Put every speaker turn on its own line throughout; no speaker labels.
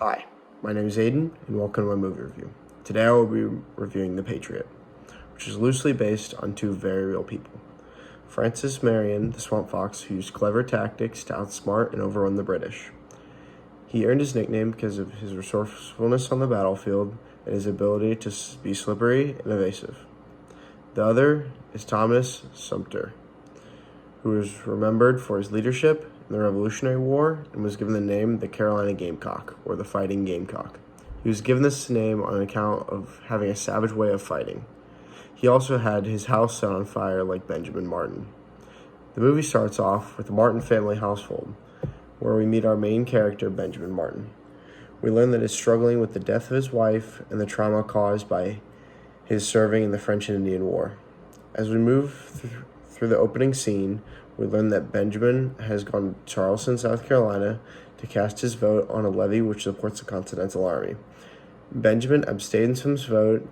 Hi, my name is Aiden, and welcome to my movie review. Today I will be reviewing The Patriot, which is loosely based on two very real people. Francis Marion, the Swamp Fox, who used clever tactics to outsmart and overrun the British. He earned his nickname because of his resourcefulness on the battlefield and his ability to be slippery and evasive. The other is Thomas Sumter, who is remembered for his leadership in the Revolutionary War and was given the name the Carolina Gamecock, or the Fighting Gamecock. He was given this name on account of having a savage way of fighting. He also had his house set on fire like Benjamin Martin. The movie starts off with the Martin family household, where we meet our main character, Benjamin Martin. We learn that he is struggling with the death of his wife and the trauma caused by his serving in the French and Indian War. As we move through the opening scene, we learn that Benjamin has gone to Charleston, South Carolina, to cast his vote on a levy which supports the Continental Army. Benjamin abstains from his vote,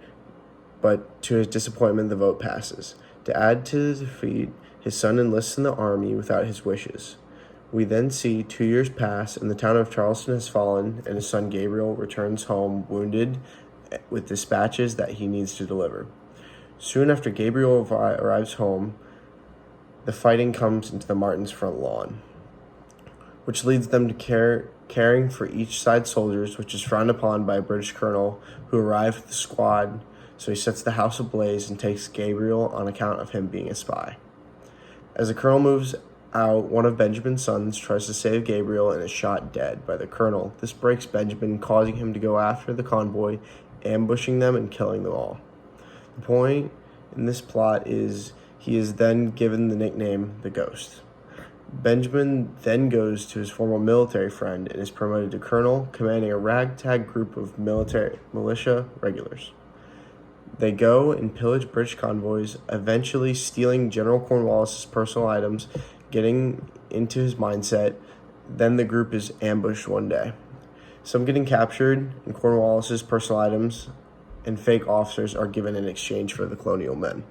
but to his disappointment, the vote passes. To add to the defeat, his son enlists in the army without his wishes. We then see 2 years pass, and the town of Charleston has fallen, and his son Gabriel returns home wounded with dispatches that he needs to deliver. Soon after Gabriel arrives home, the fighting comes into the Martins' front lawn, which leads them to caring for each side's soldiers, which is frowned upon by a British colonel who arrived with the squad, so he sets the house ablaze and takes Gabriel on account of him being a spy. As the colonel moves out, one of Benjamin's sons tries to save Gabriel and is shot dead by the colonel. This breaks Benjamin, causing him to go after the convoy, ambushing them and killing them all. The point in this plot is he is then given the nickname the Ghost. Benjamin then goes to his former military friend and is promoted to colonel, commanding a ragtag group of militia regulars. They go and pillage British convoys, eventually stealing General Cornwallis's personal items, getting into his mindset. Then the group is ambushed one day. Some getting captured, and Cornwallis's personal items and fake officers are given in exchange for the colonial men.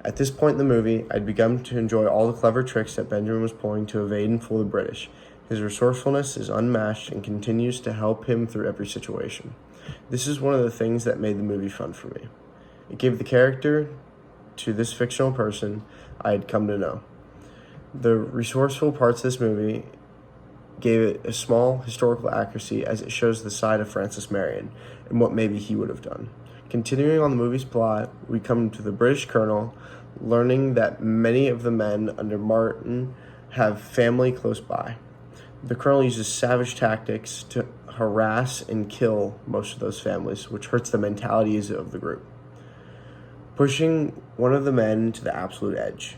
At this point in the movie, I'd begun to enjoy all the clever tricks that Benjamin was pulling to evade and fool the British. His resourcefulness is unmatched and continues to help him through every situation. This is one of the things that made the movie fun for me. It gave the character to this fictional person I had come to know. The resourceful parts of this movie gave it a small historical accuracy as it shows the side of Francis Marion and what maybe he would have done. Continuing on the movie's plot, we come to the British colonel, learning that many of the men under Martin have family close by. The colonel uses savage tactics to harass and kill most of those families, which hurts the mentalities of the group, pushing one of the men to the absolute edge.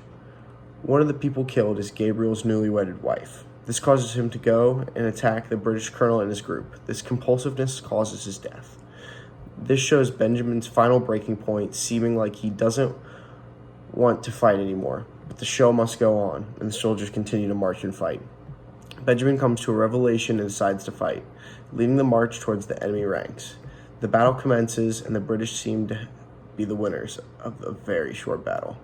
One of the people killed is Gabriel's newly wedded wife. This causes him to go and attack the British colonel and his group. This compulsiveness causes his death. This shows Benjamin's final breaking point, seeming like he doesn't want to fight anymore. But the show must go on, and the soldiers continue to march and fight. Benjamin comes to a revelation and decides to fight, leading the march towards the enemy ranks. The battle commences, and the British seem to be the winners of a very short battle,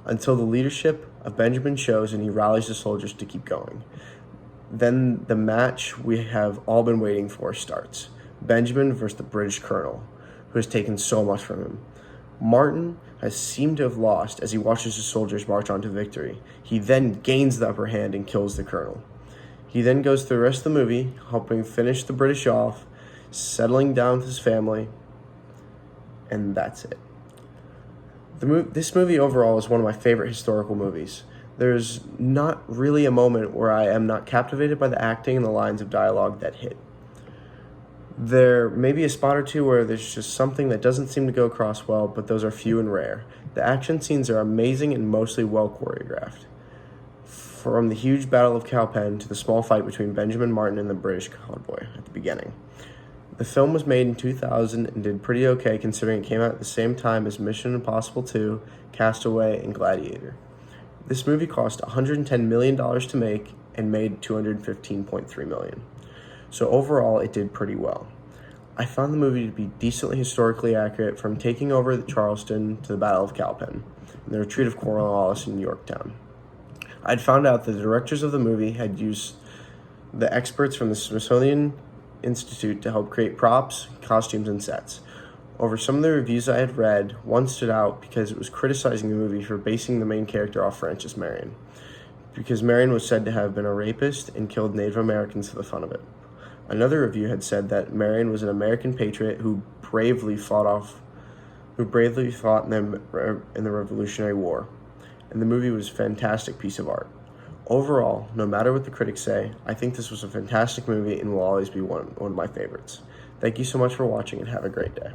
until the leadership of Benjamin shows and he rallies the soldiers to keep going. Then the match we have all been waiting for starts. Benjamin versus the British colonel, who has taken so much from him. Martin has seemed to have lost as he watches his soldiers march on to victory. He then gains the upper hand and kills the colonel. He then goes through the rest of the movie, helping finish the British off, settling down with his family, and that's it. This movie overall is one of my favorite historical movies. There's not really a moment where I am not captivated by the acting and the lines of dialogue that hit. There may be a spot or two where there's just something that doesn't seem to go across well, but those are few and rare. The action scenes are amazing and mostly well choreographed. From the huge Battle of Cowpen to the small fight between Benjamin Martin and the British convoy at the beginning. The film was made in 2000 and did pretty okay considering it came out at the same time as Mission Impossible 2, Castaway, and Gladiator. This movie cost $110 million to make and made $215.3 million. So overall, it did pretty well. I found the movie to be decently historically accurate, from taking over Charleston to the Battle of Cowpen and the retreat of Cornwallis in Yorktown. I'd found out that the directors of the movie had used the experts from the Smithsonian Institute to help create props, costumes, and sets. Over some of the reviews I had read, one stood out because it was criticizing the movie for basing the main character off Frances Marion, because Marion was said to have been a rapist and killed Native Americans for the fun of it. Another review had said that Marion was an American patriot who bravely fought in the Revolutionary War, and the movie was a fantastic piece of art. Overall, no matter what the critics say, I think this was a fantastic movie and will always be one of my favorites. Thank you so much for watching and have a great day.